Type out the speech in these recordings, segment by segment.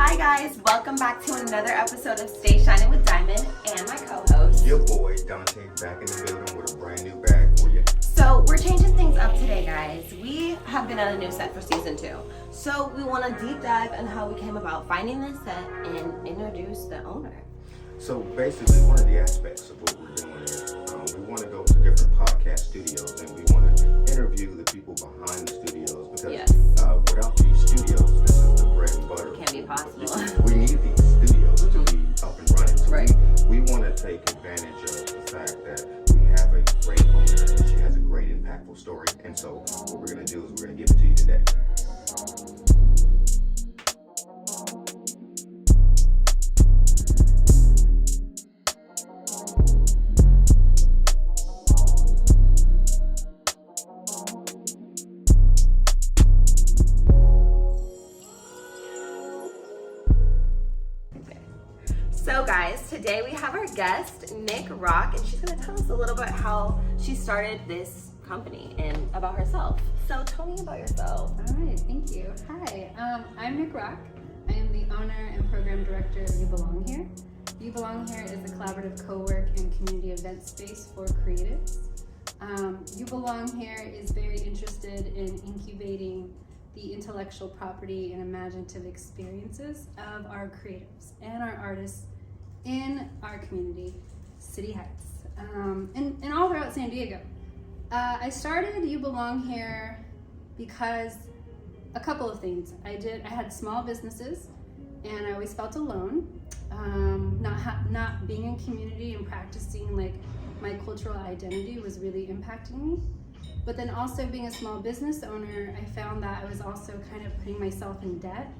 Hi guys, welcome back to another episode of Stay Shinin' with Diamond and my co-host. Your boy Dante back in the building with a brand new bag for you. So we're changing things up today, guys. We have been on a new set for season 2. So we want to deep dive on how we came about finding this set and introduce the owner. So basically, one of the aspects of what we're doing is we want to go to different podcast studios and we want to interview the people behind the studios because without these studios, this is the bread and butter. Can't be possible. We need these studios to be up and running. So right. we want to take advantage of the fact that we have a great owner and she has a great impactful story. And so what we're going to do is we're going to give it to you today. So guys, today we have our guest, Nic Roc, and she's going to tell us a little bit how she started this company and about herself. So tell me about yourself. All right, thank you. Hi, I'm Nic Roc. I am the owner and program director of YouBelongHere. YouBelongHere is a collaborative co-work and community event space for creatives. YouBelongHere is very interested in incubating the intellectual property and imaginative experiences of our creatives and our artists in our community, City Heights, and all throughout San Diego. I started YouBelongHere because a couple of things. I had small businesses, and I always felt alone, not being in community and practicing like my cultural identity was really impacting me. But then also being a small business owner, I found that I was also kind of putting myself in debt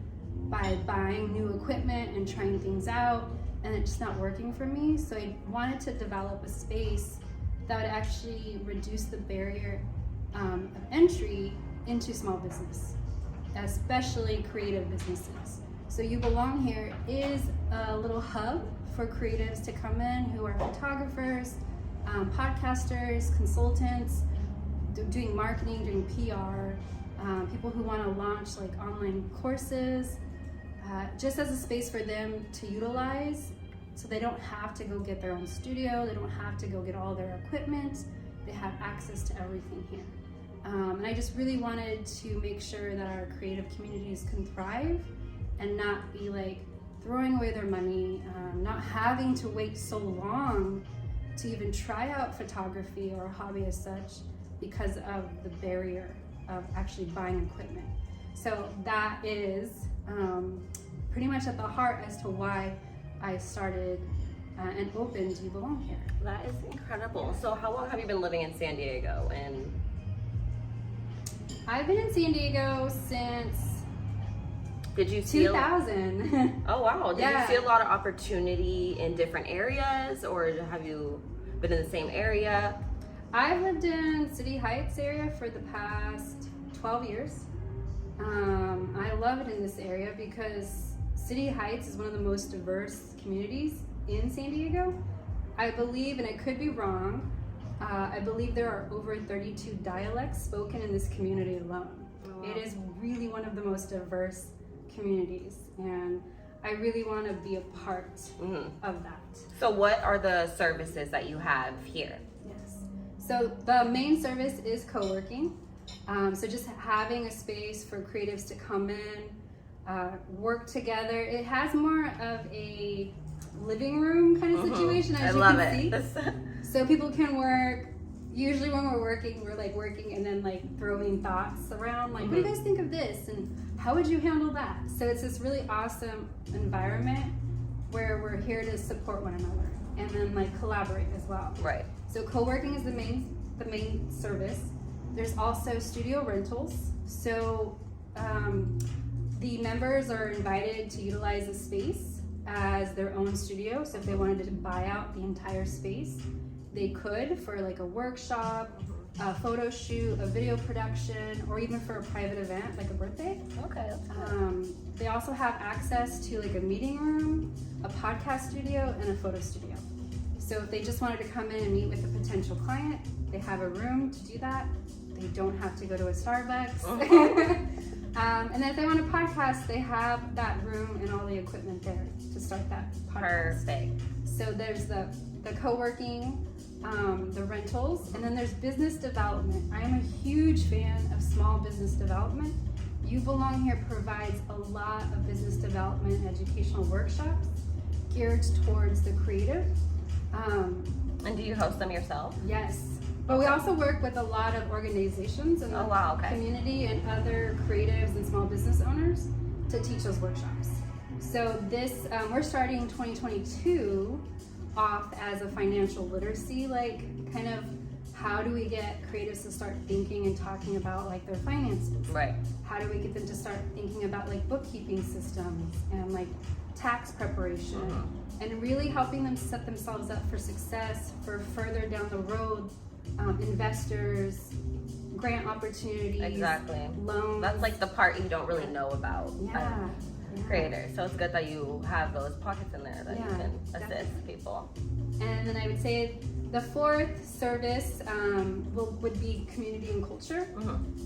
by buying new equipment and trying things out, and it's just not working for me. So I wanted to develop a space that would actually reduce the barrier of entry into small business, especially creative businesses. So YouBelongHere is a little hub for creatives to come in who are photographers, podcasters, consultants, doing marketing, doing PR, people who want to launch like online courses, just as a space for them to utilize so they don't have to go get their own studio, they don't have to go get all their equipment, they have access to everything here. And I just really wanted to make sure that our creative communities can thrive and not be like throwing away their money, not having to wait so long to even try out photography or a hobby as such, because of the barrier of actually buying equipment. So that is pretty much at the heart as to why I started and opened YouBelongHere. That is incredible. So how long have you been living in San Diego? And I've been in San Diego since did you see 2000. Oh wow. Did you see a lot of opportunity in different areas, or have you been in the same area? I've lived in City Heights area for the past 12 years. I love it in this area because City Heights is one of the most diverse communities in San Diego. I believe, and I could be wrong, I believe there are over 32 dialects spoken in this community alone. Oh, wow. It is really one of the most diverse communities, and I really want to be a part of that. So what are the services that you have here? So the main service is co-working. So just having a space for creatives to come in, work together. It has more of a living room kind of situation, as you can see. So people can work. Usually when we're working, we're like working and then like throwing thoughts around, like, what do you guys think of this? And how would you handle that? So it's this really awesome environment where we're here to support one another and then like collaborate as well. Right. So co-working is the main service. There's also studio rentals. So the members are invited to utilize the space as their own studio. So if they wanted to buy out the entire space, they could for like a workshop, a photo shoot, a video production, or even for a private event like a birthday. Okay. They also have access to like a meeting room, a podcast studio, and a photo studio. So if they just wanted to come in and meet with a potential client, they have a room to do that. They don't have to go to a Starbucks. And then if they want a podcast, they have that room and all the equipment there to start that podcast. Perfect. So there's the co-working, the rentals, and then there's business development. I am a huge fan of small business development. You Belong Here provides a lot of business development educational workshops geared towards the creative. And do you host them yourself? Yes. But we also work with a lot of organizations in the community and other creatives and small business owners to teach those workshops. So this, we're starting 2022 off as a financial literacy, like kind of how do we get creatives to start thinking and talking about like their finances? Right. How do we get them to start thinking about like bookkeeping systems and like tax preparation and really helping them set themselves up for success for further down the road, investors, grant opportunities, loans. That's like the part you don't really know about. Creators. So it's good that you have those pockets in there that you can assist people. And then I would say the fourth service would be community and culture.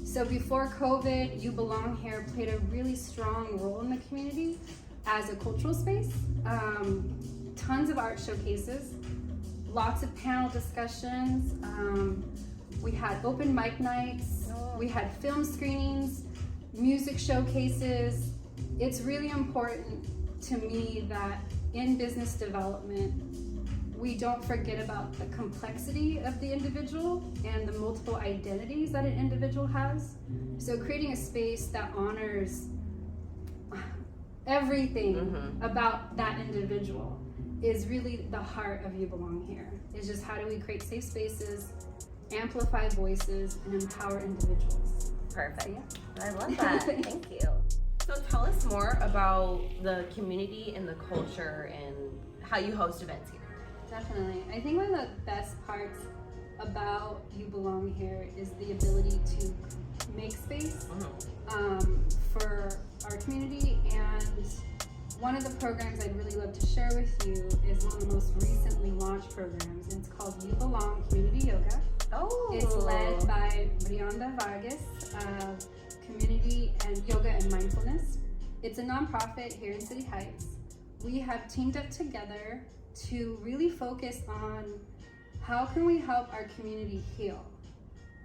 So before COVID, You Belong Here played a really strong role in the community as a cultural space. Tons of art showcases, lots of panel discussions. We had open mic nights. We had film screenings, music showcases. It's really important to me that in business development, we don't forget about the complexity of the individual and the multiple identities that an individual has. So creating a space that honors everything about that individual is really the heart of You Belong Here. It's just how do we create safe spaces, amplify voices, and empower individuals. Perfect. So, I love that. Thank you. So tell us more about the community and the culture and how you host events here. Definitely. I think one of the best parts about You Belong Here is the ability to make space for our community. And one of the programs I'd really love to share with you is one of the most recently launched programs, and it's called You Belong Community Yoga. It's led by Brianda Vargas of Community and Yoga and Mindfulness. It's a nonprofit here in City Heights. We have teamed up together to really focus on how can we help our community heal.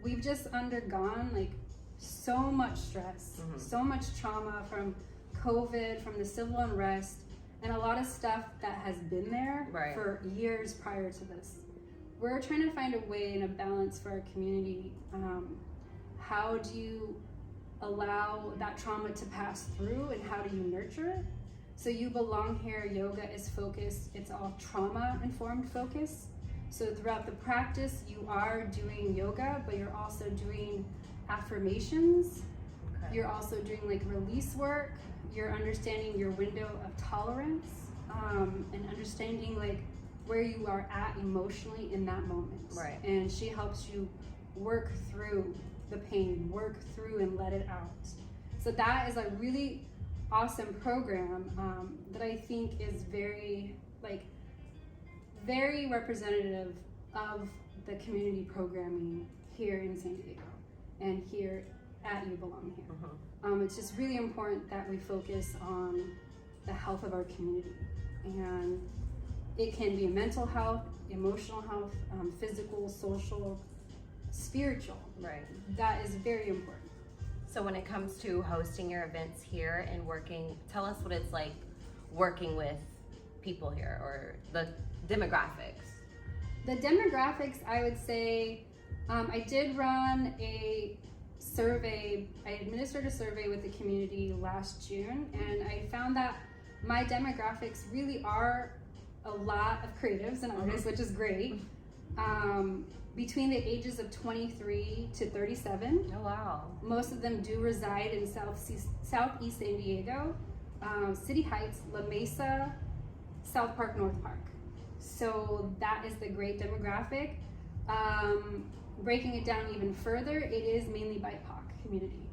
We've just undergone like so much stress, so much trauma from COVID, from the civil unrest, and a lot of stuff that has been there for years prior to this. We're trying to find a way and a balance for our community. How do you allow that trauma to pass through, and how do you nurture it? So You Belong Here yoga is focused, it's all trauma-informed focus. So throughout the practice, you are doing yoga, but you're also doing affirmations. You're also doing like release work. You're understanding your window of tolerance, and understanding like where you are at emotionally in that moment. And she helps you work through the pain, work through and let it out. So that is a really awesome program that I think is very representative of the community programming here in San Diego and here at You Belong Here. It's just really important that we focus on the health of our community, and it can be mental health, emotional health, physical, social, spiritual. That is very important. So when it comes to hosting your events here and working, tell us what it's like working with people here, or the demographics. The demographics, I would say, I did run a survey. I administered a survey with the community last June, and I found that my demographics really are a lot of creatives and artists, which is great. Between the ages of 23 to 37. Oh wow. Most of them do reside in Southeast San Diego, City Heights, La Mesa, South Park, North Park. So that is the great demographic. Breaking it down even further, it is mainly BIPOC community.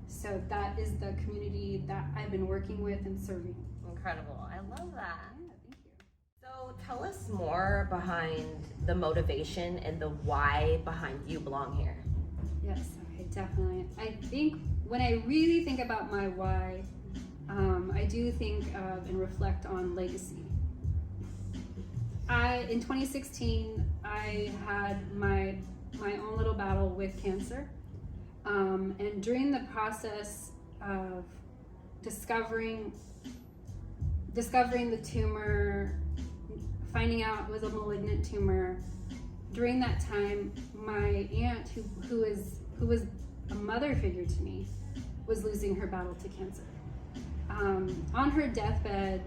So that is the community that I've been working with and serving. Incredible, I love that. Yeah, thank you. So tell us more behind the motivation and the why behind You Belong Here. Yes. Definitely. I think when I really think about my why, I do think of and reflect on legacy. In 2016, I had my own little battle with cancer. And during the process of discovering the tumor, finding out it was a malignant tumor, during that time, my aunt, who was a mother figure to me, was losing her battle to cancer. On her deathbed,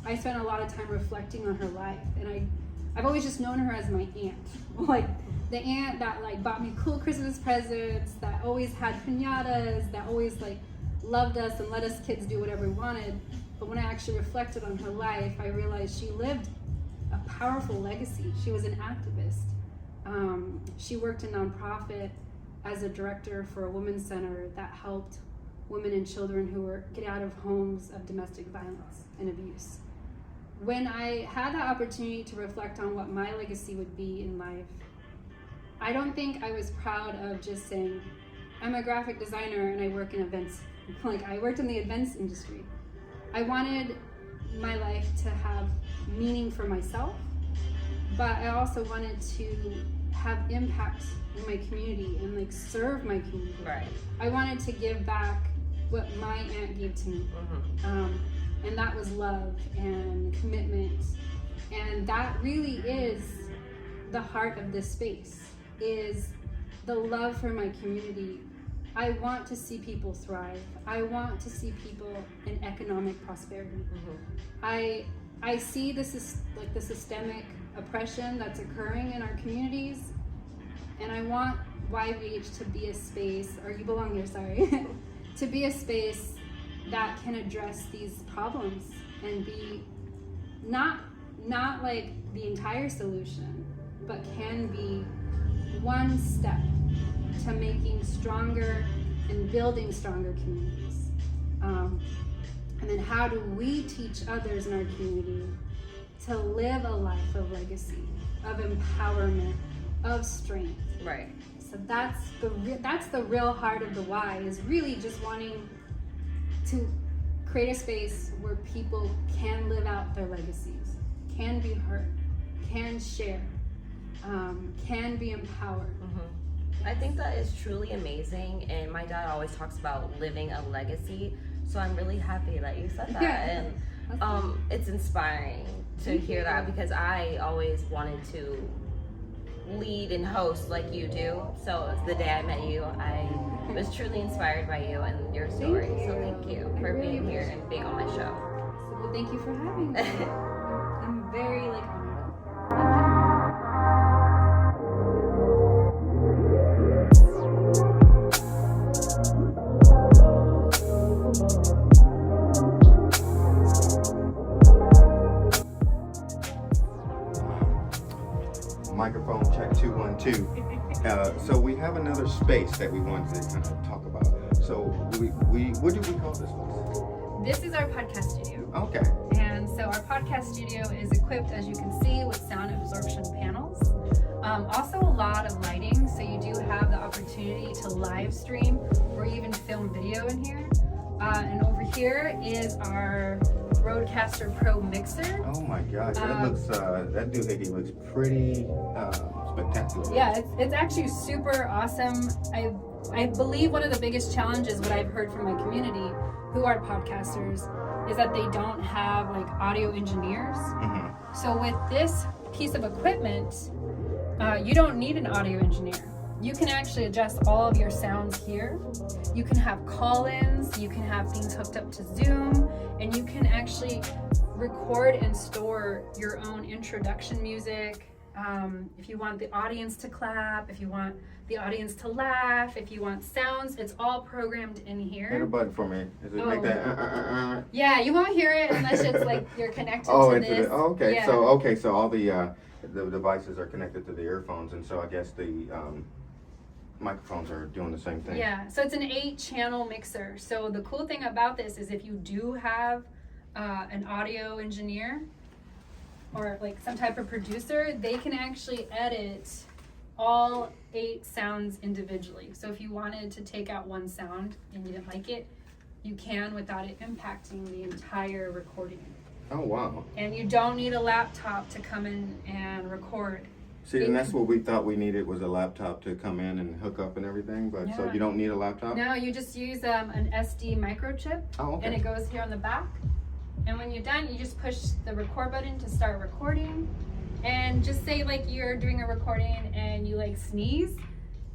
I spent a lot of time reflecting on her life, and I've always just known her as my aunt, like the aunt that like bought me cool Christmas presents, that always had piñatas, that always like loved us and let us kids do whatever we wanted. But when I actually reflected on her life, I realized she lived a powerful legacy. She was an activist. She worked in nonprofit as a director for a women's center that helped women and children who were get out of homes of domestic violence and abuse. When I had the opportunity to reflect on what my legacy would be in life, I don't think I was proud of just saying, I'm a graphic designer and I work in events. Like, I worked in the events industry. I wanted my life to have meaning for myself, but I also wanted to have impact in my community and like serve my community. Right. I wanted to give back what my aunt gave to me. And that was love and commitment. And that really is the heart of this space, is the love for my community. I want to see people thrive. I want to see people in economic prosperity. I see this is like the systemic oppression that's occurring in our communities, and I want YBH to be a space, or You Belong Here, sorry, to be a space that can address these problems and be not like the entire solution, but can be one step to making stronger and building stronger communities. And then how do we teach others in our community to live a life of legacy, of empowerment, of strength? Right. So that's the real heart of the why, is really just wanting to create a space where people can live out their legacies, can be heard, can share, can be empowered. I think that is truly amazing, and my dad always talks about living a legacy, so I'm really happy that you said that. Yeah. And it's inspiring to hear that, because I always wanted to lead and host like you do. So the day I met you, I was truly inspired by you and your story. So thank you for being here and being on my show. Well, thank you for having me. I'm very honored. Microphone check 2 1 2. So we have another space that we wanted to kind of talk about. So we what do we call this one? This is our podcast studio. Okay. And so our podcast studio is equipped, as you can see, with sound absorption panels. Also a lot of lighting, so you do have the opportunity to live stream or even film video in here. And over here is our Rodecaster Pro mixer. Oh my gosh, that looks that doohickey looks pretty spectacular. Yeah, it's actually super awesome. I believe one of the biggest challenges, what I've heard from my community who are podcasters, is that they don't have like audio engineers. So with this piece of equipment, you don't need an audio engineer. You can actually adjust all of your sounds here. You can have call-ins, you can have things hooked up to Zoom, and you can actually record and store your own introduction music. If you want the audience to clap, if you want the audience to laugh, if you want sounds, it's all programmed in here. Hit a button for me. Does it make that? Yeah, you won't hear it unless it's like you're connected to this. Okay. Yeah. So all the devices are connected to the earphones, and so I guess the microphones are doing the same thing. Yeah, so it's an 8-channel mixer. So the cool thing about this is if you do have an audio engineer or like some type of producer, they can actually edit all 8 sounds individually. So if you wanted to take out one sound and you didn't like it, you can without it impacting the entire recording. Oh, wow. And you don't need a laptop to come in and record. See, and that's what we thought we needed, was a laptop to come in and hook up and everything, but so Yeah. you don't need a laptop? No, you just use an SD microchip, Oh, okay. and it goes here on the back. And when you're done, you just push the record button to start recording. And just say like you're doing a recording and you like sneeze,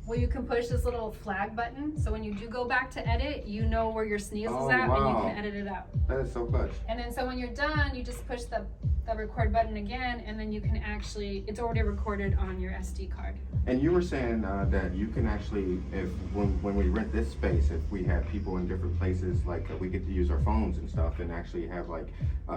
well, you can push this little flag button. So when you do go back to edit, you know where your sneeze is at, and you can edit it out. That is so clutch. And then so when you're done, you just push the record button again, and then you can actually, it's already recorded on your SD card. And you were saying that you can actually, when we rent this space, if we have people in different places, like we get to use our phones and stuff, and actually have like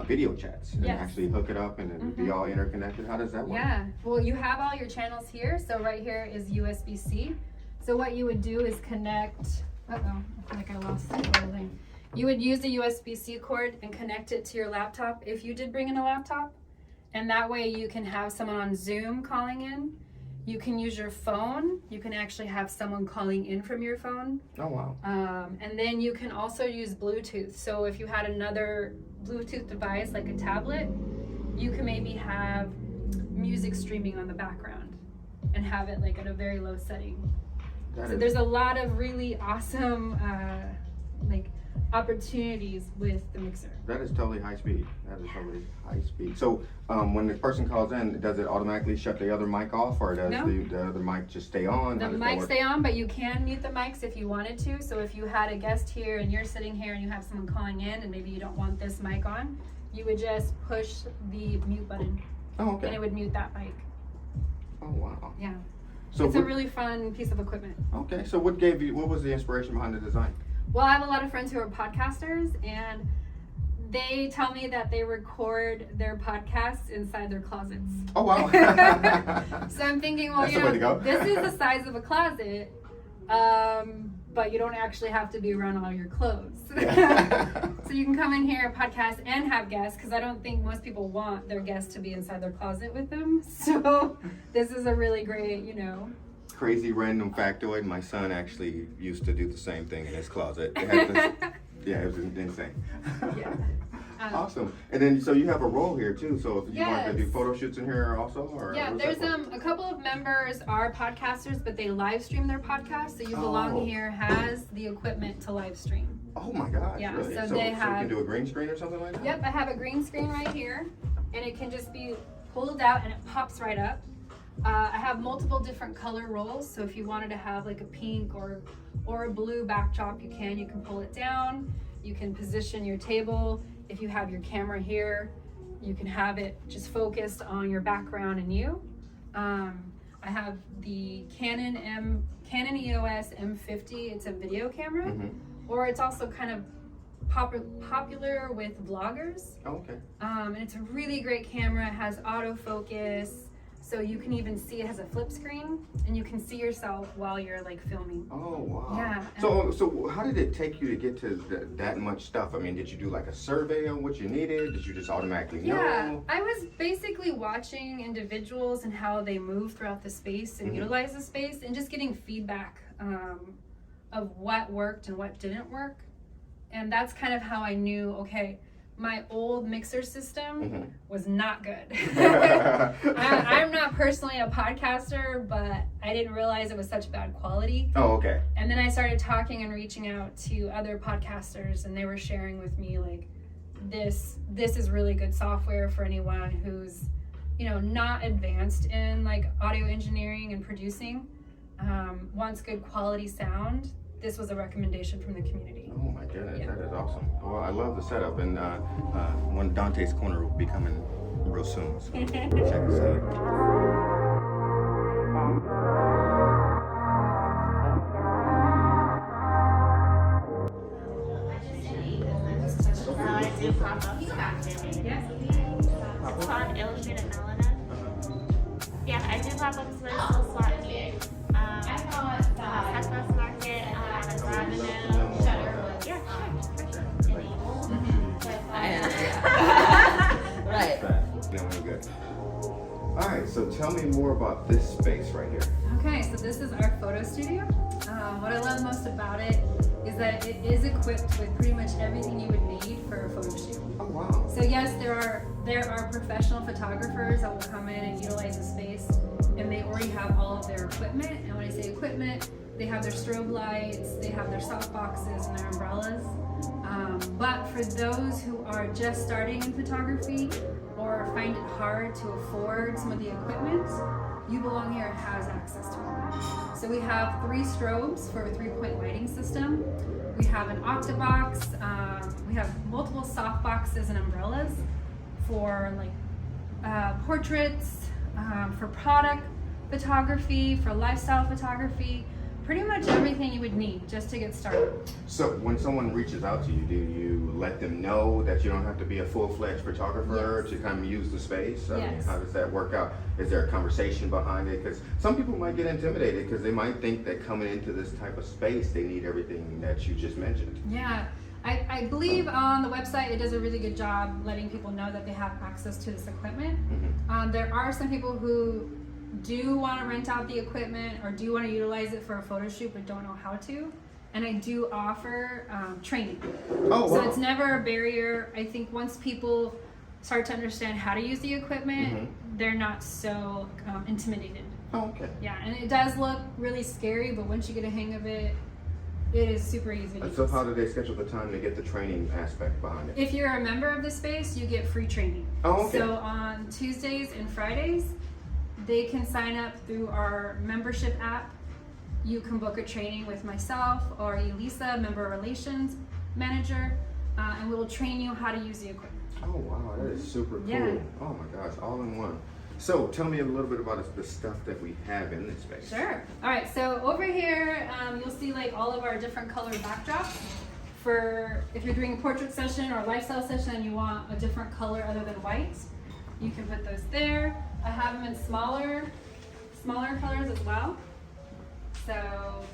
video chats, and Yes. actually hook it up and then be all interconnected. How does that work? Yeah, well, you have all your channels here. So right here is USB-C. So what you would do is connect, I feel like I lost the little thing. You would use the USB-C cord and connect it to your laptop if you did bring in a laptop. And that way you can have someone on Zoom calling in. You can use your phone. You can actually have someone calling in from your phone. Oh, wow. And then you can also use Bluetooth. So if you had another Bluetooth device like a tablet, you can maybe have music streaming on the background and have it like at a very low setting. So there's a lot of really awesome like opportunities with the mixer. That is totally high speed. That is totally high speed. So when the person calls in, does it automatically shut the other mic off, or does No. the other mic just stay on? The mics stay on, but you can mute the mics if you wanted to. So if you had a guest here and you're sitting here and you have someone calling in and maybe you don't want this mic on, you would just push the mute button Oh, and okay. it would mute that mic. Oh, wow. Yeah. So It's a really fun piece of equipment. okay. So what was the inspiration behind the design? Well, I have a lot of friends who are podcasters, and they tell me that they record their podcasts inside their closets. Oh, wow. So I'm thinking, well, That's you the way to know, go. this is the size of a closet, but you don't actually have to be around all your clothes. Yeah. So you can come in here, podcast, and have guests, because I don't think most people want their guests to be inside their closet with them. So this is a really great, you know. Crazy random factoid. My son actually used to do the same thing in his closet. It had this, yeah, it was insane. Yeah. Awesome. And then, so you have a role here too. So if you wanted to do Yes. photo shoots in here also, or Yeah, what there's does that work? a couple of members are podcasters, but they live stream their podcast. So You Belong Here has the equipment to live stream. Oh my gosh! Yeah, really? so So they you have- can do a green screen or something like that. Yep, I have a green screen right here, and it can just be pulled out and it pops right up. I have multiple different color rolls, so if you wanted to have like a pink or a blue backdrop, you can pull it down. You can position your table. If you have your camera here, you can have it just focused on your background and you. I have the Canon EOS M50. It's a video camera, or it's also kind of popular with vloggers. Oh, okay. And it's a really great camera. It has autofocus, so you can even see it has a flip screen, and you can see yourself while you're like filming. Oh wow. Yeah. So how did it take you to get to that much stuff? I mean, did you do like a survey on what you needed? Did you just automatically know? Yeah, I was basically watching individuals and how they move throughout the space and utilize the space, and just getting feedback of what worked and what didn't work. And that's kind of how I knew, okay, my old mixer system was not good. I'm not personally a podcaster, but I didn't realize it was such bad quality. Oh, okay. And then I started talking and reaching out to other podcasters, and they were sharing with me like, this is really good software for anyone who's, you know, not advanced in like audio engineering and producing, wants good quality sound. This was a recommendation from the community. Oh my goodness, Yeah. that is awesome. Well, I love the setup, and one Dante's Corner will be coming real soon. So check this out. I do pop-ups back there. Yes. It's called Illustrated Melanin. Yeah, I do pop-ups with Soul Swap Meet. Texas Market, Avenue. Yeah, sure. Right. No, we're good. All right, so tell me more about this space right here. Okay, so this is our photo studio. What I love most about it is that it is equipped with pretty much everything you would need for a photo shoot. Oh wow. So yes, there are professional photographers that will come in and utilize the space, and they already have all of their equipment. And when I say equipment, they have their strobe lights, they have their soft boxes and their umbrellas. But for those who are just starting in photography or find it hard to afford some of the equipment, YouBelongHere has access to it. So we have 3 strobes for a 3-point lighting system. We have an octabox. We have multiple soft boxes and umbrellas for like portraits, for product photography, for lifestyle photography. Pretty much everything you would need just to get started. So when someone reaches out to you, do you let them know that you don't have to be a full-fledged photographer Yes. to kind of use the space? I mean, Yes. how does that work out? Is there a conversation behind it? Because some people might get intimidated because they might think that coming into this type of space, they need everything that you just mentioned. Yeah, I believe on the website it does a really good job letting people know that they have access to this equipment. There are some people who do want to rent out the equipment or do want to utilize it for a photo shoot but don't know how to, and I do offer training. Oh, So wow. it's never a barrier. I think once people start to understand how to use the equipment, they're not so intimidated. Oh, okay. Yeah, and it does look really scary, but once you get a hang of it, it is super easy to use. So how do they schedule the time to get the training aspect behind it? If you're a member of the space, you get free training. Oh, okay. So on Tuesdays and Fridays, they can sign up through our membership app. You can book a training with myself or Elisa, member relations manager, and we will train you how to use the equipment. Oh, wow, that is super cool. Yeah. Oh my gosh, all in one. So tell me a little bit about the stuff that we have in this space. Sure. All right, so over here, you'll see like all of our different color backdrops. For if you're doing a portrait session or a lifestyle session and you want a different color other than white, you can put those there. I have them in smaller colors as well. So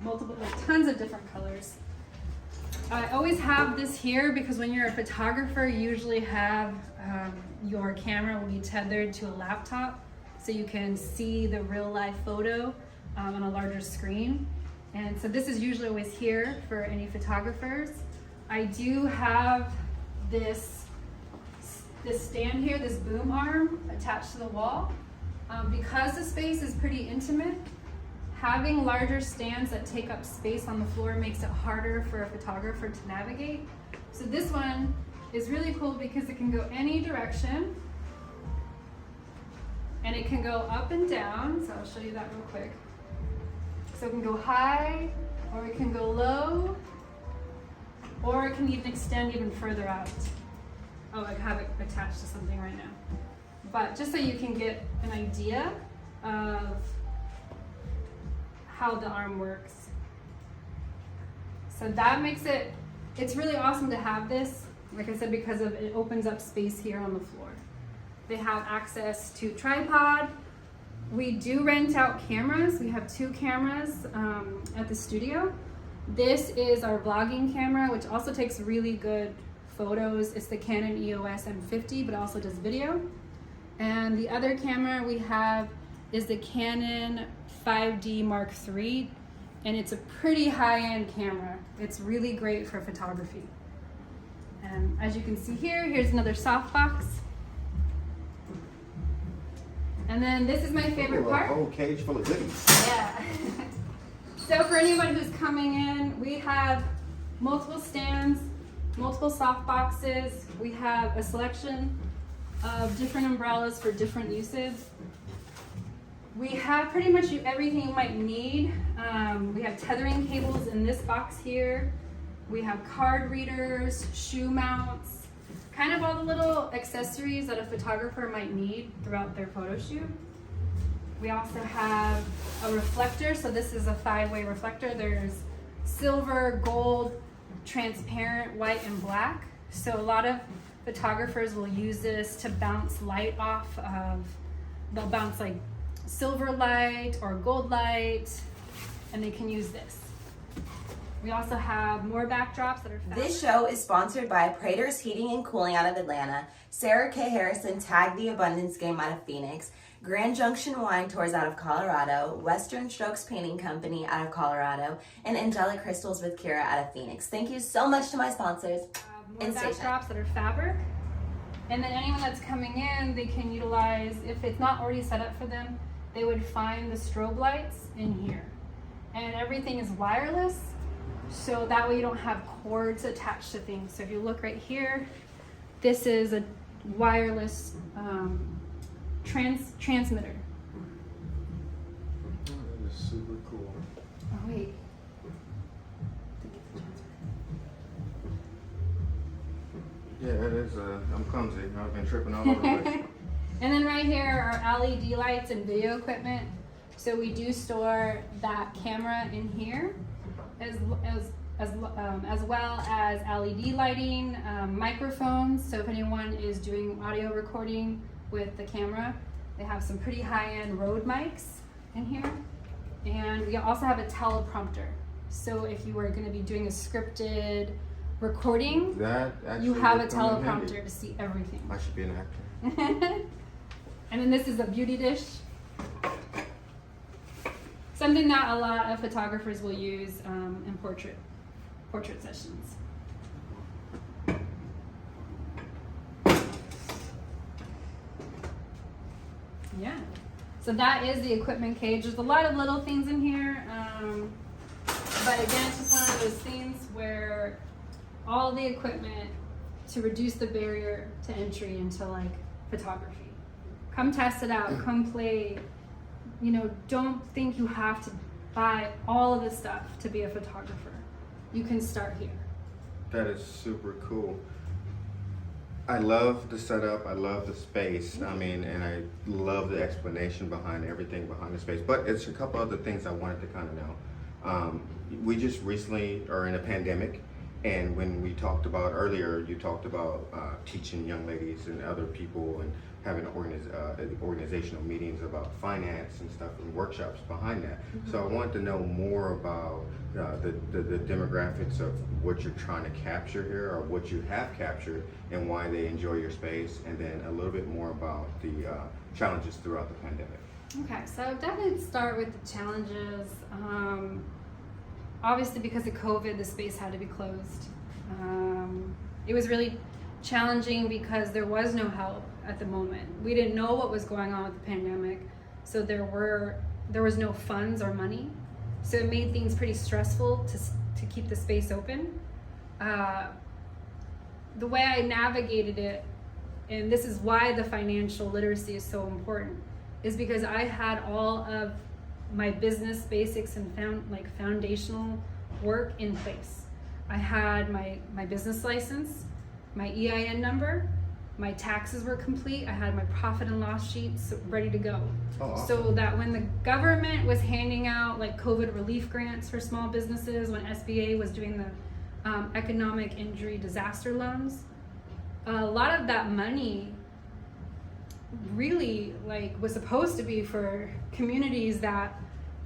multiple, like tons of different colors. I always have this here because when you're a photographer, you usually have your camera will be tethered to a laptop so you can see the real life photo on a larger screen. And so this is usually always here for any photographers. I do have this stand here, this boom arm attached to the wall. Because the space is pretty intimate, having larger stands that take up space on the floor makes it harder for a photographer to navigate. So this one is really cool because it can go any direction and it can go up and down. So I'll show you that real quick. So it can go high or it can go low or it can even extend even further out. Oh, I have it attached to something right now. But just so you can get an idea of how the arm works. So that makes it's really awesome to have this, like I said, because it opens up space here on the floor. They have access to tripod. We do rent out cameras. We have 2 cameras at the studio. This is our vlogging camera, which also takes really good photos. It's the Canon EOS M50, but also does video. And the other camera we have is the Canon 5D Mark III, and it's a pretty high-end camera. It's really great for photography. And as you can see here, here's another softbox. And then this is my favorite part. A whole cage full of goodies. Yeah. So for anyone who's coming in, we have multiple stands, multiple soft boxes. We have a selection of different umbrellas for different uses. We have pretty much everything you might need. We have tethering cables in this box here. We have card readers, shoe mounts, kind of all the little accessories that a photographer might need throughout their photo shoot. We also have a reflector. So this is a 5-way reflector. There's silver, gold, transparent, white, and black. So a lot of photographers will use this to bounce light off of, they'll bounce like silver light or gold light, and they can use this. We also have more backdrops that are fabric. This show is sponsored by Prater's Heating and Cooling out of Atlanta, Sarah K. Harrison Tag the Abundance Game out of Phoenix, Grand Junction Wine Tours out of Colorado, Western Strokes Painting Company out of Colorado, and Angelic Crystals with Kira out of Phoenix. Thank you so much to my sponsors. More backdrops that are fabric. And then anyone that's coming in, they can utilize, if it's not already set up for them, they would find the strobe lights in here. And everything is wireless, so that way you don't have cords attached to things. So if you look right here, this is a wireless transmitter. That is super cool. Oh wait. Yeah, it is. I'm clumsy. I've been tripping all over the place. And then right here are LED lights and video equipment. So we do store that camera in here, as well as LED lighting, microphones. So if anyone is doing audio recording with the camera, they have some pretty high-end Rode mics in here. And we also have a teleprompter. So if you are going to be doing a scripted recording, you have a teleprompter to see everything. I should be an actor. And then this is a beauty dish. Something that a lot of photographers will use in portrait sessions. Yeah. So that is the equipment cage. There's a lot of little things in here. But again, it's just one of those things where all the equipment to reduce the barrier to entry into like photography. Come test it out, come play. You know, don't think you have to buy all of this stuff to be a photographer. You can start here. That is super cool. I love the setup, I love the space. I mean, and I love the explanation behind everything behind the space. But it's a couple other things I wanted to kind of know. We just recently are in a pandemic, and when we talked about earlier, you talked about teaching young ladies and other people and having organizational meetings about finance and stuff and workshops behind that. Mm-hmm. So I wanted to know more about the demographics of what you're trying to capture here, or what you have captured, and why they enjoy your space, and then a little bit more about the challenges throughout the pandemic. Okay, so definitely start with the challenges. Obviously, because of COVID, the space had to be closed. It was really challenging because there was no help at the moment. We didn't know what was going on with the pandemic, so there was no funds or money. So it made things pretty stressful to keep the space open. The way I navigated it, and this is why the financial literacy is so important, is because I had all of my business basics and foundational work in place. I had my business license, my EIN number, my taxes were complete, I had my profit and loss sheets ready to go. Oh, awesome. So that when the government was handing out like COVID relief grants for small businesses, when SBA was doing the economic injury disaster loans, a lot of that money really was supposed to be for communities that,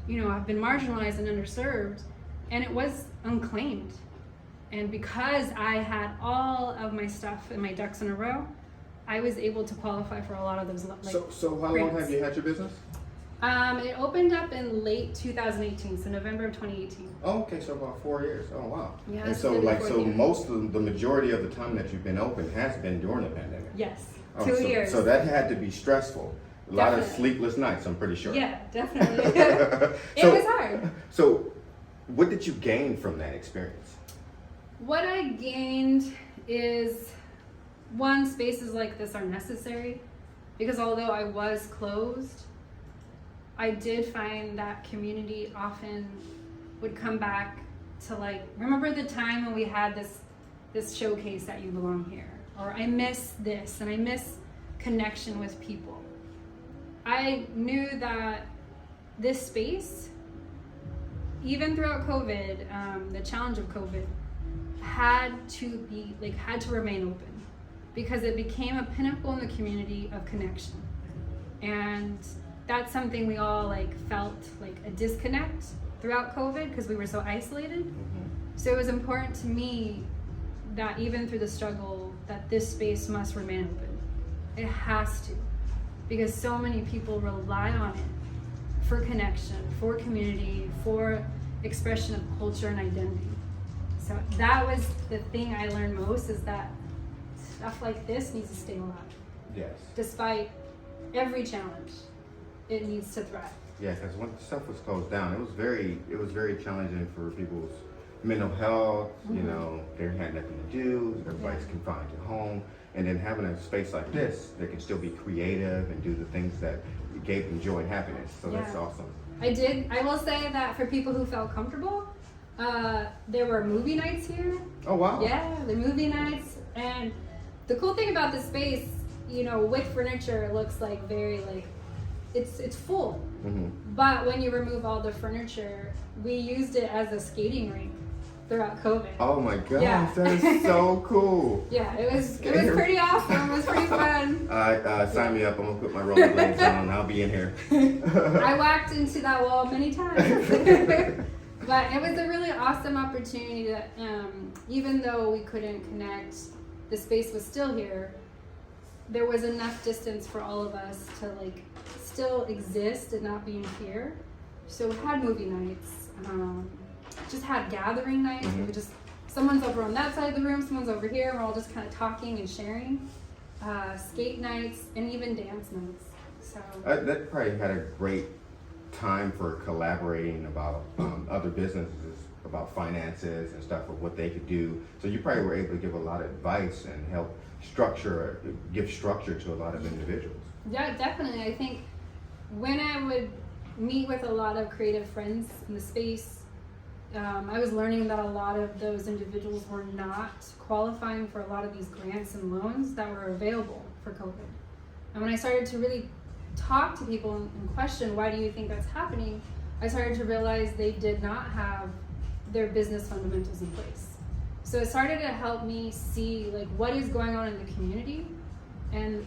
have been marginalized and underserved, and it was unclaimed. And because I had all of my stuff and my ducks in a row, I was able to qualify for a lot of those So how long have you had your business? It opened up in late 2018, so November of 2018. Oh, okay, so about 4 years. Oh, wow. Yeah. And so most of the majority of the time that you've been open has been during the pandemic. Yes, Oh, 2 years. So that had to be stressful. A lot of Definitely. sleepless nights, I'm pretty sure. Yeah, definitely. It was hard. So what did you gain from that experience? What I gained is, one, spaces like this are necessary, because although I was closed, I did find that community often would come back to remember the time when we had this showcase at YouBelongHere, or I miss this and I miss connection with people. I knew that this space, even throughout COVID, the challenge of COVID, had to remain open, because it became a pinnacle in the community of connection. And that's something we all felt a disconnect throughout COVID, because we were so isolated. So it was important to me that even through the struggle, that this space must remain open. It has to, because so many people rely on it for connection, for community, for expression of culture and identity. So that was the thing I learned most, is that stuff like this needs to stay alive. Yes. Despite every challenge, it needs to thrive. Yeah, because when stuff was closed down, it was very challenging for people's mental health. You know, they had nothing to do. Everybody's confined to home, and then having a space like this, they can still be creative and do the things that gave them joy and happiness. So that's awesome. I will say that for people who felt comfortable, there were movie nights here. Oh wow. Yeah, the movie nights, and the cool thing about this space, you know, with furniture, it looks like very like it's full. But when you remove all the furniture, we used it as a skating rink throughout COVID. Oh my gosh, Yeah. that is so cool. Yeah, it was pretty awesome. It was pretty fun. Sign me up. I'm gonna put my rollerblades on. I'll be in here. I whacked into that wall many times. But it was a really awesome opportunity that, even though we couldn't connect, the space was still here. There was enough distance for all of us to like still exist and not be in fear. So we had movie nights, just had gathering nights. We could just, someone's over on that side of the room, someone's over here. We're all just kind of talking and sharing. Skate nights and even dance nights. So That probably had a great time for collaborating about other businesses, about finances and stuff, of what they could do. So you probably were able to give a lot of advice and help give structure to a lot of individuals. yeah, definitely. I think when I would meet with a lot of creative friends in the space, I was learning that a lot of those individuals were not qualifying for a lot of these grants and loans that were available for COVID. And when I started to really talk to people and question, why do you think that's happening? I started to realize they did not have their business fundamentals in place. So it started to help me see like what is going on in the community, and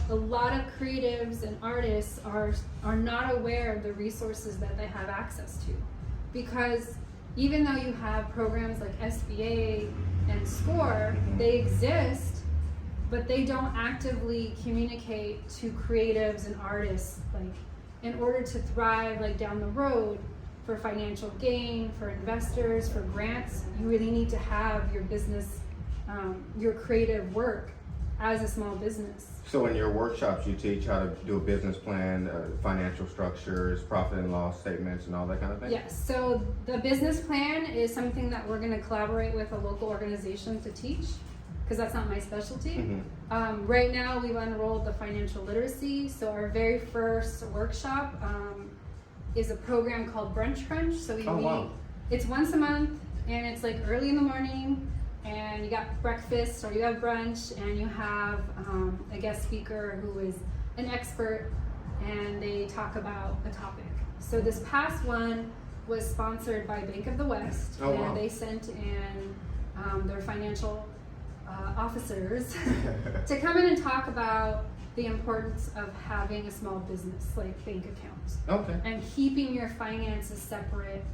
a lot of creatives and artists are not aware of the resources that they have access to, because even though you have programs like SBA and SCORE, they exist, but they don't actively communicate to creatives and artists like in order to thrive like down the road. For financial gain, for investors, for grants, you really need to have your business, your creative work as a small business. So in your workshops, you teach how to do a business plan, financial structures, profit and loss statements, and all that kind of thing? Yes, so the business plan is something that we're gonna collaborate with a local organization to teach, because that's not my specialty. Right now, we've unrolled the financial literacy, so our very first workshop, is a program called Brunch Crunch. So we meet, wow. It's once a month, and it's like early in the morning, and you got breakfast or you have brunch, and you have a guest speaker who is an expert, and they talk about a topic. So this past one was sponsored by Bank of the West, and they sent in their financial officers to come in and talk about the importance of having a small business like bank accounts. Okay. And keeping your finances separate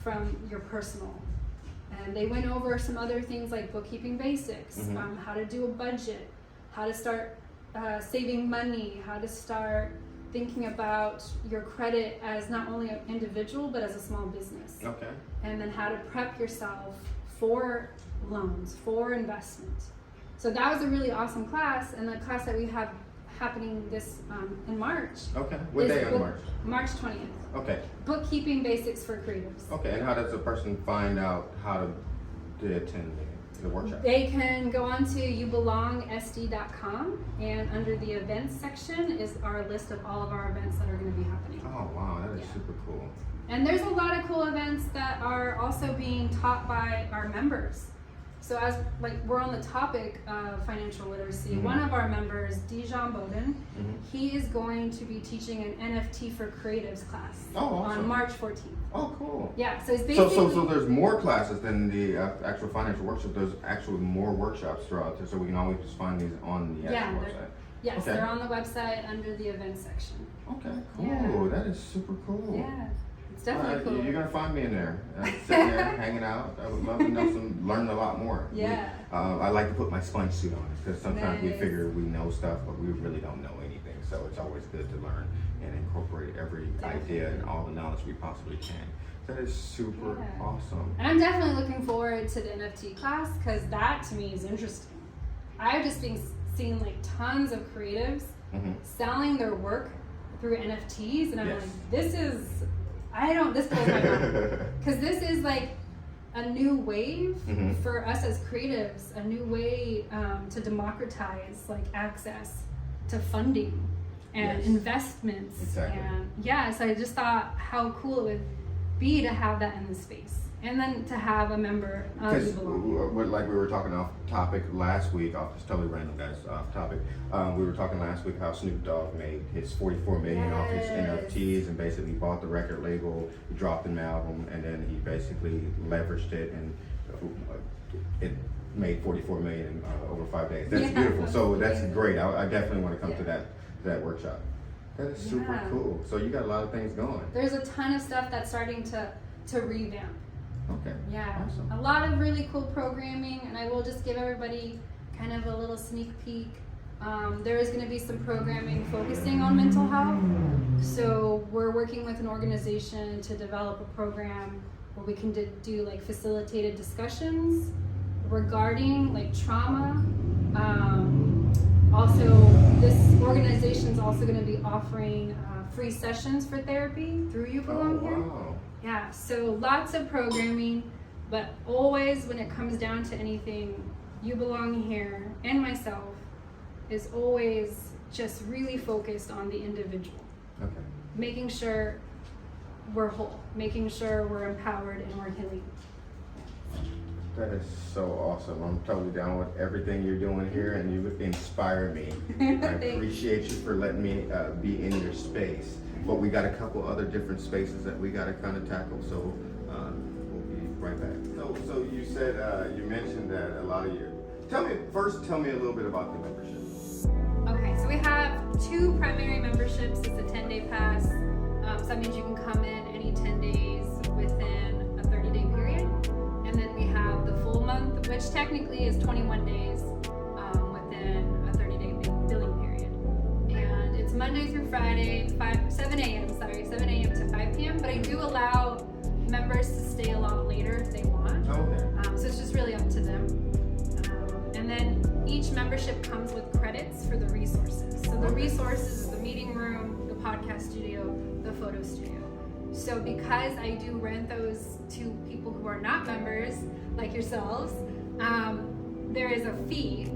from your personal. And they went over some other things like bookkeeping basics, how to do a budget, how to start saving money, how to start thinking about your credit as not only an individual but as a small business. Okay. And then how to prep yourself for loans, for investment. So that was a really awesome class, and the class that we have happening this in March. Okay. What day on March? March 20th. Okay. Bookkeeping basics for creatives. Okay. And how does a person find out how to attend the workshop? They can go on to YouBelongSD.com, and under the events section is our list of all of our events that are going to be happening. Oh wow, that is super cool. And there's a lot of cool events that are also being taught by our members. So as like we're on the topic of financial literacy, one of our members, Dijon Bowden, he is going to be teaching an NFT for creatives class on March 14th. Oh, cool. Yeah, so it's basically so there's more classes than the actual financial workshop. There's actually more workshops throughout there, so we can always just find these on the actual website. Yes, okay. They're on the website under the events section. Okay, cool. Yeah. That is super cool. Yeah, it's definitely cool. You're gonna find me in there, sitting there, hanging out. I would love to know learn a lot more. Yeah. I like to put my sponge suit on because sometimes we Nice. figure we know stuff, but we really don't know anything. So it's always good to learn and incorporate every idea and all the knowledge we possibly can. That is super awesome. And I'm definitely looking forward to the NFT class because that to me is interesting. I've just been seeing like tons of creatives selling their work through NFTs, and I'm like, this blows my mind. Because this is like a new wave for us as creatives, a new way to democratize like access to funding and investments. Exactly. And so I just thought how cool it would be to have that in the space. And then to have a member of Because YouBelongHere. like we were talking off topic last week, just totally random guys, off topic. We were talking last week how Snoop Dogg made his $44 million off his NFTs and basically bought the record label, dropped an album, and then he basically leveraged it and it made $44 million in over 5 days. That's beautiful. So that's great. I definitely want to come to that workshop. That is super cool. So you got a lot of things going. There's a ton of stuff that's starting to revamp. Okay. Yeah, Awesome. a lot of really cool programming, and I will just give everybody kind of a little sneak peek. There is going to be some programming focusing on mental health. So we're working with an organization to develop a program where we can do like facilitated discussions regarding like trauma. Also, this organization is also going to be offering free sessions for therapy through YouBelongHere. Wow. Yeah, so lots of programming, but always when it comes down to anything, YouBelongHere and myself is always just really focused on the individual. Okay. Making sure we're whole, making sure we're empowered and we're healing. That is so awesome. I'm totally down with everything you're doing here, and you inspire me. I appreciate you for letting me be in your space. But we got a couple other different spaces that we got to kind of tackle, so we'll be right back. So you said, you mentioned that a lot of you. Tell me a little bit about the membership. Okay, so we have 2 primary memberships. It's a 10-day pass. So that means you can come in any 10 days within a 30-day period. And then we have the full month, which technically is 21 days within a 30-day billing period. And it's Monday through Friday, 7 a.m. to 5 p.m. But I do allow members to stay a lot later if they want. Okay. So it's just really up to them. And then each membership comes with credits for the resources. So the resources is the meeting room, the podcast studio, the photo studio. So because I do rent those to people who are not members, like yourselves, there is a fee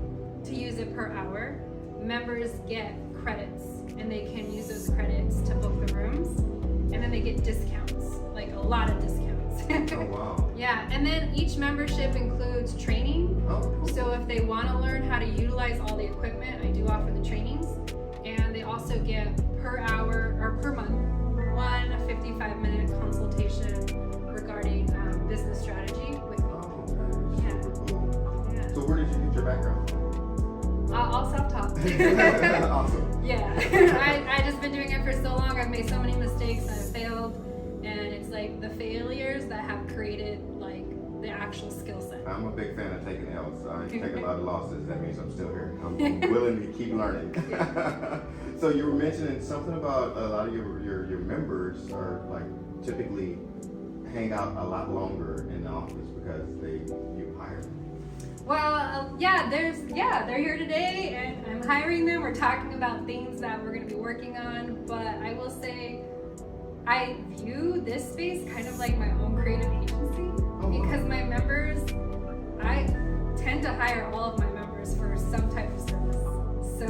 to use it per hour. Members get credits, and they can use those credits to book the rooms, and then they get discounts, like a lot of discounts. Oh, wow. Yeah, and then each membership includes training. Oh, cool. So if they want to learn how to utilize all the equipment, I do offer the trainings. And they also get per hour or per month, one 55-minute consultation regarding business strategy with me. Oh, okay. Yeah. Super cool. Yeah. So where did you get your background from? All self-taught. Awesome. Yeah. I just been doing it for so long. I've made so many mistakes. I've failed. And it's like the failures that have created like the actual skill set. I'm a big fan of taking L's. I take a lot of losses. That means I'm still here. I'm willing to keep learning. So you were mentioning something about a lot of your members are like typically hang out a lot longer in the office because you hire them. Well, they're here today, and I'm hiring them. We're talking about things that we're going to be working on. But I will say, I view this space kind of like my own creative agency because my members, I tend to hire all of my members for some type of service. So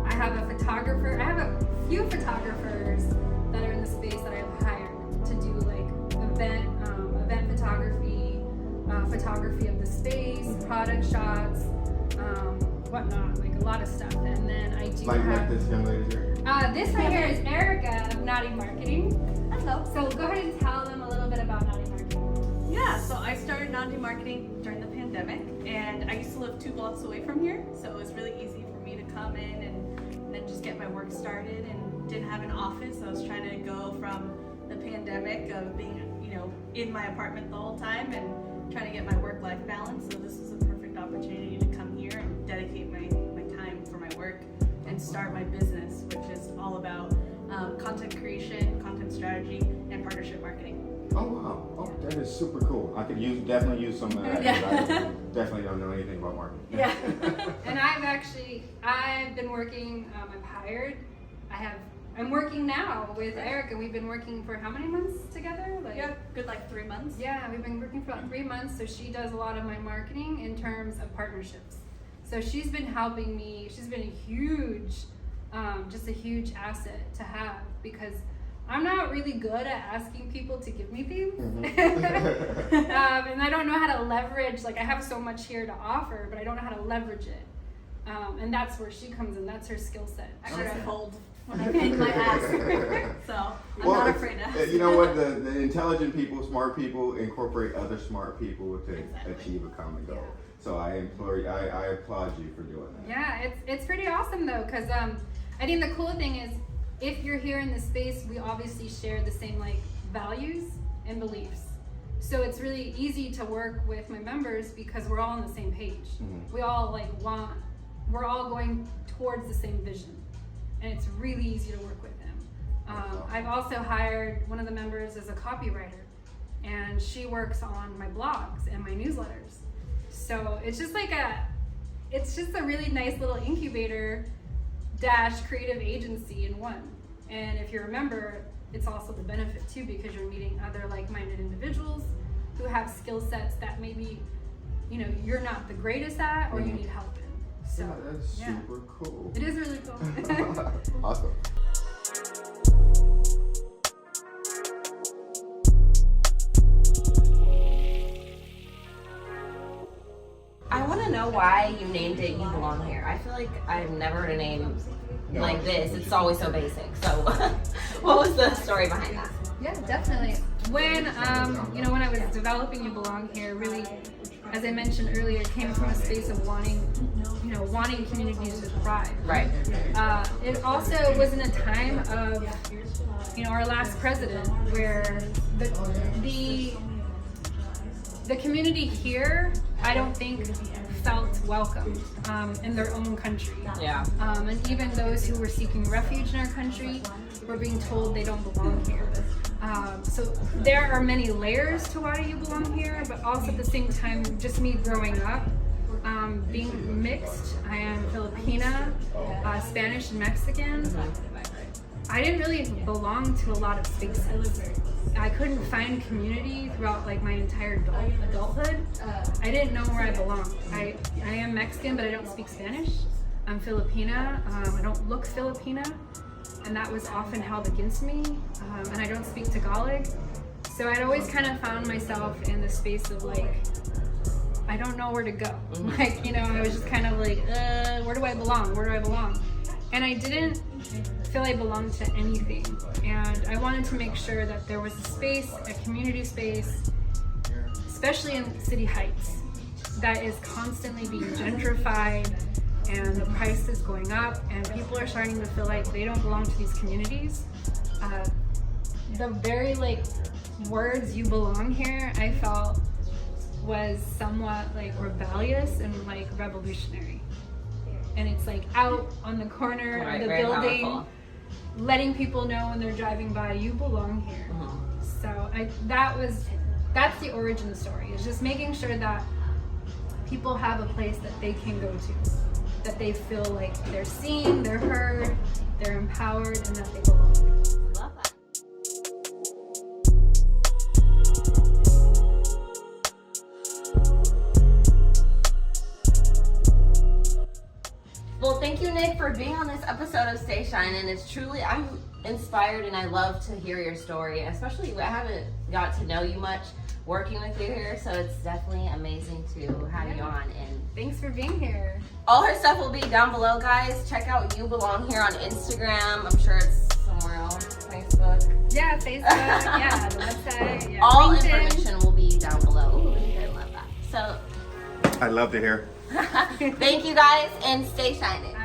I have a photographer. I have a few photographers that are in the space that I've hired to do like event photography, photography of the space, product shots, whatnot, like a lot of stuff. And then I do like this young lady here. This right here is Erica of Naughty Marketing. Hello. So go ahead and tell them a little bit about Naughty Marketing. Yeah, so I started Naughty Marketing during the pandemic, and I used to live 2 blocks away from here, so it was really easy for me to come in and then just get my work started, and didn't have an office. I was trying to go from the pandemic of being, in my apartment the whole time and trying to get my work-life balance. So this was a perfect opportunity to come here and dedicate my time for my work and start my business, which is all about content creation, content strategy, and partnership marketing. Oh wow! Oh, that is super cool. I could definitely use some of that. Yeah. I definitely don't know anything about marketing. Yeah. And I've been working, I'm hired. I'm working now with Eric, and we've been working for how many months together? Good 3 months. Yeah, we've been working for about 3 months, so she does a lot of my marketing in terms of partnerships. So she's been helping me. She's been just a huge asset to have, because I'm not really good at asking people to give me things. And I don't know how to leverage, I have so much here to offer, but I don't know how to leverage it. And that's where she comes in. That's her skill set. Actually, I hold when I paid my ass. So I'm not afraid to ask. You know what? The intelligent people, smart people incorporate other smart people to achieve a common goal. So I applaud you for doing that. Yeah, it's pretty awesome though, because I think the cool thing is, if you're here in this space, we obviously share the same values and beliefs. So it's really easy to work with my members because we're all on the same page. Mm-hmm. We all we're all going towards the same vision, and it's really easy to work with them. I've also hired one of the members as a copywriter, and she works on my blogs and my newsletters. So it's just a really nice little incubator / creative agency in one. And if you're a member, it's also the benefit too, because you're meeting other like-minded individuals who have skill sets that maybe you're not the greatest at, or you need help in. So that's super cool. It is really cool. Awesome. I want to know why you named it You Belong Here. I feel like I've never heard a name like this. It's always so basic. So what was the story behind that? Yeah, definitely. When when I was developing You Belong Here, really, as I mentioned earlier, it came from a space of wanting communities to thrive. Right. It also was in a time of, our last president, where the community here, I don't think, felt welcome in their own country. Yeah. And even those who were seeking refuge in our country were being told they don't belong here. So there are many layers to why you belong here, but also at the same time, just me growing up, being mixed. I am Filipina, Spanish and Mexican. I didn't really belong to a lot of spaces. I couldn't find community throughout my entire adulthood. I didn't know where I belonged. I am Mexican, but I don't speak Spanish. I'm Filipina. I don't look Filipina, and that was often held against me. And I don't speak Tagalog. So I'd always kind of found myself in the space of I don't know where to go. I was just kind of where do I belong? Where do I belong? And I didn't feel I belonged to anything. And I wanted to make sure that there was a space, a community space, especially in City Heights, that is constantly being gentrified, and the price is going up, and people are starting to feel like they don't belong to these communities. The very words "you belong here," I felt was somewhat rebellious and revolutionary. And it's out on the corner of the building, powerful, letting people know when they're driving by, you belong here. Mm-hmm. So that's the origin story. It's just making sure that people have a place that they can go to, that they feel like they're seen, they're heard, they're empowered, and that they belong. Love that. Well, thank you, Nic, for being on this episode of Stay Shinin'. I'm inspired, and I love to hear your story, especially I haven't got to know you much working with you here, so it's definitely amazing to have you on. And thanks for being here. All her stuff will be down below, guys. Check out You Belong Here on Instagram. I'm sure it's somewhere else. Facebook. Yeah, Facebook. Yeah, the website. Yeah, all LinkedIn. information will be down below. Ooh, I love that. So I love to hear. thank you guys, and stay shining.